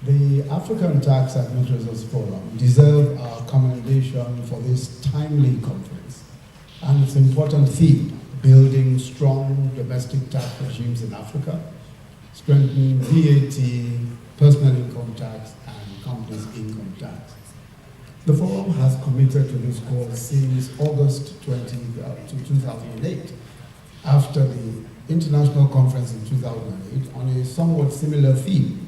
The African Tax Administrators Forum deserve our commendation for this timely conference and its important theme, building strong domestic tax regimes in Africa, strengthening VAT, personal income tax, and companies' income tax. The forum has committed to this cause since August 2008, after the international conference in 2008 on a somewhat similar theme,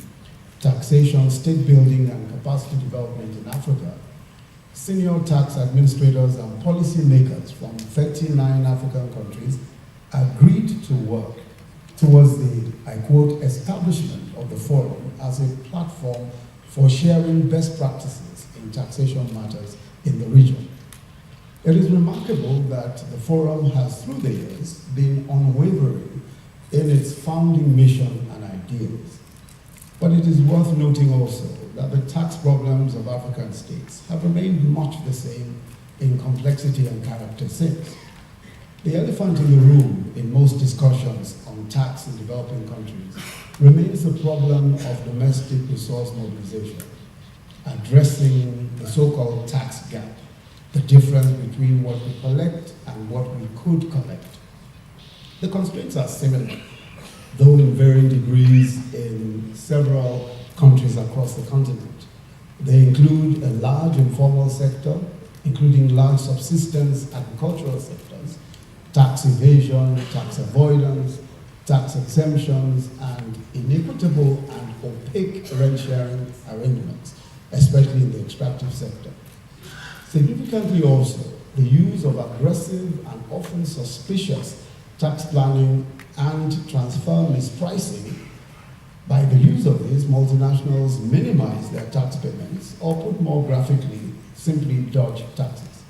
taxation, state building, and capacity development in Africa. Senior tax administrators and policymakers from 39 African countries agreed to work towards the, I quote, establishment of the forum as a platform for sharing best practices in taxation matters in the region. It is remarkable that the forum has, through the years, been unwavering in its founding mission and ideals. But it is worth noting also that the tax problems of African states have remained much the same in complexity and character since. The elephant in the room in most discussions on tax in developing countries remains the problem of domestic resource mobilization, addressing the so-called tax gap, the difference between what we collect and what we could collect. The constraints are similar, though in varying degrees in several countries across the continent. They include a large informal sector, including large subsistence agricultural sectors, tax evasion, tax avoidance, tax exemptions, and inequitable and opaque rent sharing arrangements, especially in the extractive sector. Significantly also, the use of aggressive and often suspicious tax planning and transfer mispricing. By the use of this, multinationals minimize their tax payments or, put more graphically, simply dodge taxes.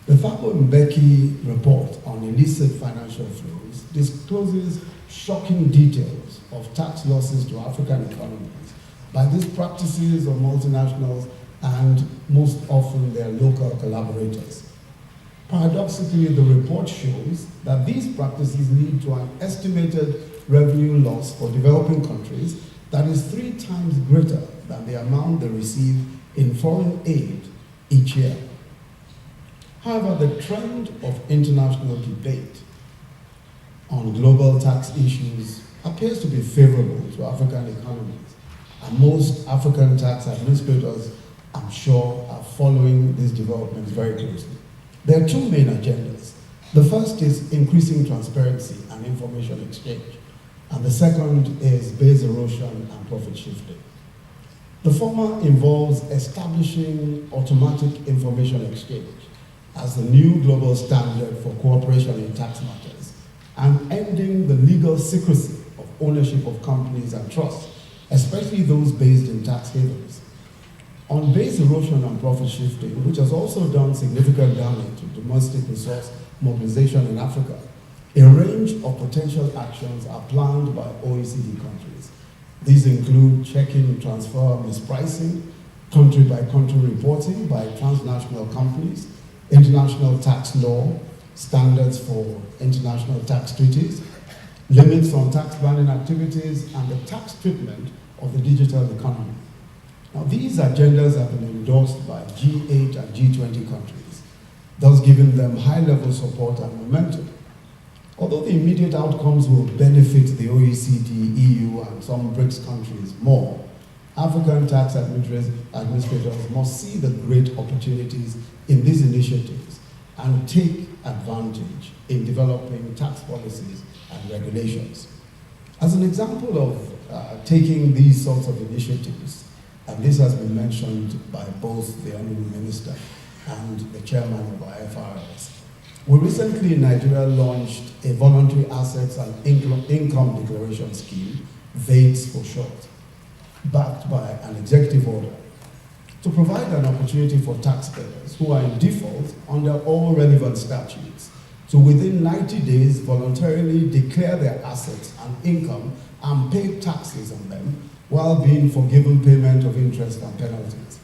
The Thabo Mbeki report on illicit financial flows discloses shocking details of tax losses to African economies by these practices of multinationals and most often their local collaborators. Paradoxically, the report shows that these practices lead to an estimated revenue loss for developing countries that is 3 times greater than the amount they receive in foreign aid each year. However, the trend of international debate on global tax issues appears to be favorable to African economies, and most African tax administrators, I'm sure, are following these developments very closely. There are 2 main agendas. The first is increasing transparency and information exchange, and the second is base erosion and profit shifting. The former involves establishing automatic information exchange as the new global standard for cooperation in tax matters and ending the legal secrecy of ownership of companies and trusts, especially those based in tax havens. On base erosion and profit shifting, which has also done significant damage to domestic resource mobilization in Africa, a range of potential actions are planned by OECD countries. These include checking transfer mispricing, country-by-country reporting by transnational companies, international tax law, standards for international tax treaties, limits on tax planning activities, and the tax treatment of the digital economy. Now, these agendas have been endorsed by G8 and G20 countries, thus giving them high-level support and momentum. Although the immediate outcomes will benefit the OECD, EU, and some BRICS countries more, African tax administrators must see the great opportunities in these initiatives and take advantage in developing tax policies and regulations. As an example of taking these sorts of initiatives, and this has been mentioned by both the Honourable Minister and the Chairman of IFRS, we recently in Nigeria launched a voluntary assets and income declaration scheme, VATES for short, backed by an executive order, to provide an opportunity for taxpayers who are in default under all relevant statutes to within 90 days voluntarily declare their assets and income and pay taxes on them while being forgiven payment of interest and penalties.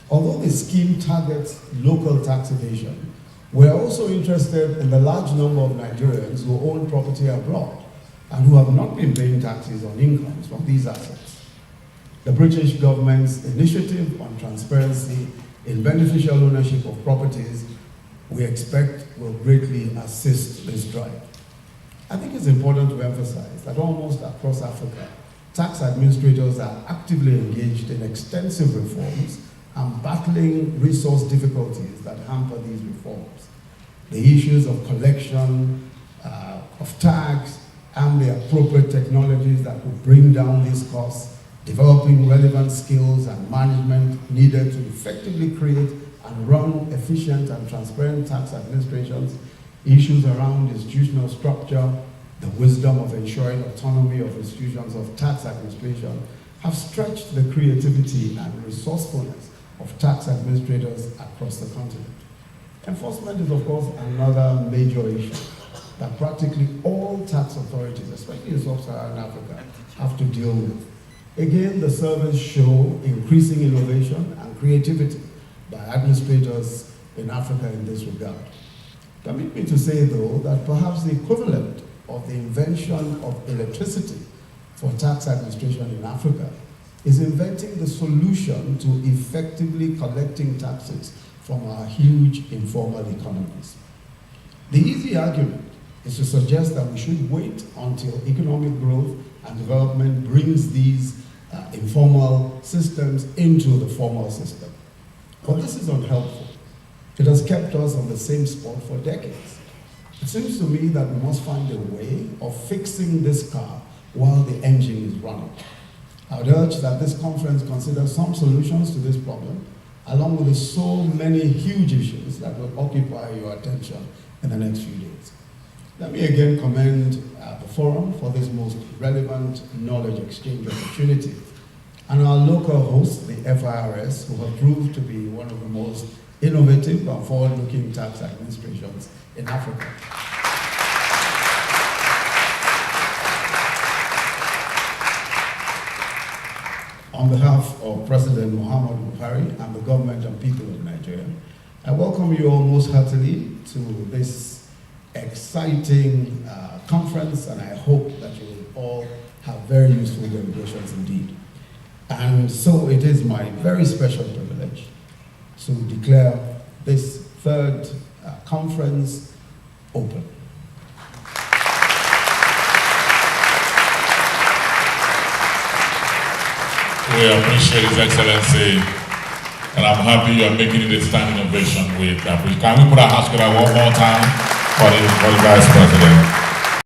Although the scheme targets local tax evasion, we are also interested in the large number of Nigerians who own property abroad and who have not been paying taxes on incomes from these assets. The British government's initiative on transparency in beneficial ownership of properties, we expect, will greatly assist this drive. I think it's important to emphasize that almost across Africa, tax administrators are actively engaged in extensive reforms and battling resource difficulties that hamper these reforms. The issues of collection of tax and the appropriate technologies that will bring down these costs, developing relevant skills and management needed to effectively create and run efficient and transparent tax administrations, issues around institutional structure, the wisdom of ensuring autonomy of institutions of tax administration have stretched the creativity and resourcefulness of tax administrators across the continent. Enforcement is, of course, another major issue that practically all tax authorities, especially in sub-Saharan Africa, have to deal with. Again, the surveys show increasing innovation and creativity by administrators in Africa in this regard. Permit me to say, though, that perhaps the equivalent of the invention of electricity for tax administration in Africa is inventing the solution to effectively collecting taxes from our huge informal economies. The easy argument is to suggest that we should wait until economic growth and development brings these informal systems into the formal system. But this is unhelpful. It has kept us on the same spot for decades. It seems to me that we must find a way of fixing this car while the engine is running. I would urge that this conference consider some solutions to this problem, along with the so many huge issues that will occupy your attention in the next few days. Let me again commend the forum for this most relevant knowledge exchange opportunity, and our local hosts, the FIRS, who have proved to be one of the most innovative and forward-looking tax administrations in Africa. On behalf of President Muhammadu Buhari and the government and people of Nigeria, I welcome you all most heartily to this exciting conference, and I hope that you will all have very useful deliberations indeed. And so it is my very special privilege to declare this third conference open. We appreciate His Excellency, and I'm happy you are making it a standing ovation with ABUJA. Can we put our hands together one more time for the Vice President?